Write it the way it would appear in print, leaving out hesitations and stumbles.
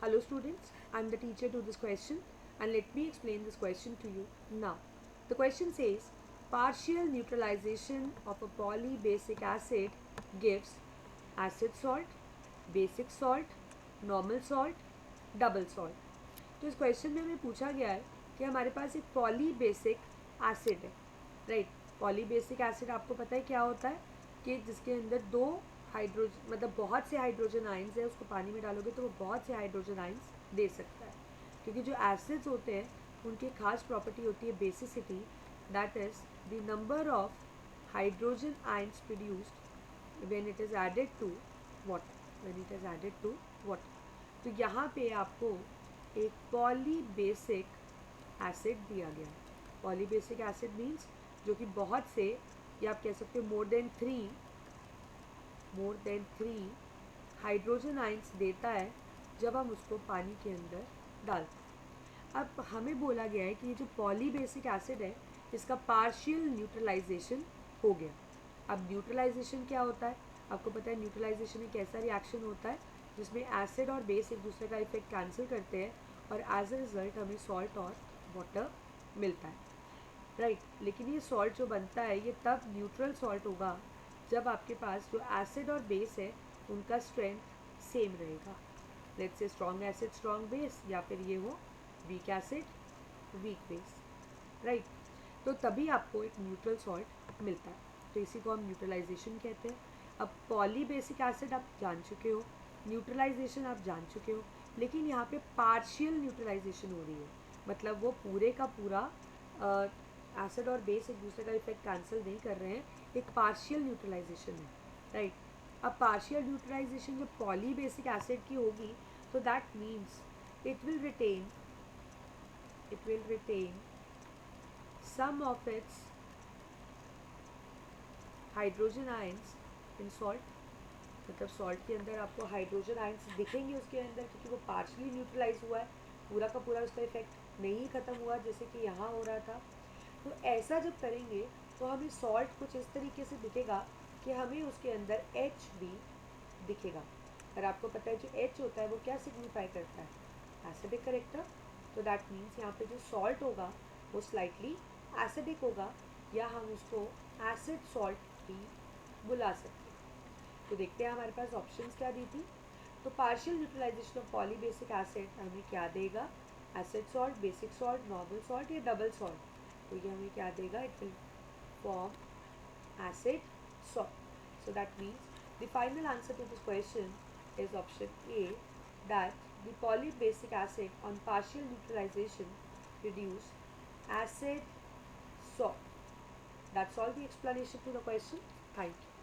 Hello students, I am the teacher to this question and let me explain this question to you now. The question says partial neutralization of a polybasic acid gives acid salt, basic salt, normal salt, double salt. तो इस question में हमें पूछा गया है कि हमारे पास एक पॉलीबेसिक एसिड है, राइट. पॉलीबेसिक एसिड आपको पता है क्या होता है कि जिसके अंदर दो हाइड्रोजन मतलब बहुत से हाइड्रोजन आयंस है, उसको पानी में डालोगे तो वो बहुत से हाइड्रोजन आयंस दे सकता है. क्योंकि जो एसिड्स होते हैं उनकी खास प्रॉपर्टी होती है basicity, that is the number of hydrogen ions produced when it is added to water. तो यहाँ पे आपको एक पॉलीबेसिक एसिड दिया गया है. पॉलीबेसिक एसिड मीन्स जो कि बहुत से, या आप कह सकते हो more than three hydrogen ions देता है जब हम उसको पानी के अंदर डालते हैं. अब हमें बोला गया है कि ये जो पॉलीबेसिक एसिड है इसका पार्शियल न्यूट्रलाइजेशन हो गया. अब न्यूट्रलाइजेशन क्या होता है, आपको पता है न्यूट्रलाइजेशन एक ऐसा रिएक्शन होता है जिसमें एसिड और बेस एक दूसरे का इफेक्ट कैंसिल करते हैं और एज अ रिजल्ट हमें सॉल्ट और वाटर मिलता है, राइट. लेकिन ये सॉल्ट जो बनता है ये तब न्यूट्रल सॉल्ट होगा जब आपके पास जो एसिड और बेस है उनका स्ट्रेंथ सेम रहेगा. Let's say strong acid strong base, या फिर ये हो weak acid weak base, right. तो तभी आपको एक न्यूट्रल सॉल्ट मिलता है. तो इसी को हम न्यूट्रलाइजेशन कहते हैं. अब पॉलीबेसिक एसिड आप जान चुके हो, न्यूट्रलाइजेशन आप जान चुके हो, लेकिन यहाँ पे पार्शियल न्यूट्रलाइजेशन हो रही है. मतलब वो पूरे का पूरा एसिड और बेस एक दूसरे का इफेक्ट कैंसिल नहीं कर रहे हैं, एक पार्शियल न्यूट्रलाइजेशन है, राइट. अब पार्शियल न्यूट्रलाइजेशन जब पॉलीबेसिक एसिड की होगी तो that means it will retain some of its hydrogen ions in salt. मतलब सॉल्ट के अंदर आपको हाइड्रोजन आयंस दिखेंगे उसके अंदर, क्योंकि वो पार्शली न्यूट्रलाइज हुआ है, पूरा का पूरा उसका इफेक्ट नहीं ख़त्म हुआ जैसे कि यहाँ हो रहा था. तो ऐसा जब करेंगे तो हमें सॉल्ट कुछ इस तरीके से दिखेगा कि हमें उसके अंदर H भी दिखेगा. और आपको पता है जो H होता है वो क्या सिग्निफाई करता है, एसिडिक करेक्टर. तो दैट मीन्स यहाँ पे जो सॉल्ट होगा वो स्लाइटली एसिडिक होगा, या हम उसको एसिड सॉल्ट भी बुला सकते हैं. तो देखते हैं हमारे पास ऑप्शंस क्या दी थी. तो partial neutralisation of polybasic acid हमें क्या देगा, acid salt, basic salt, normal salt या डबल सॉल्ट. तो ये हमें क्या देगा, it will form acid salt. So that means the final answer to this question is option A, that the polybasic acid on partial neutralization produce acid salt. That's all the explanation to the question. Thank you.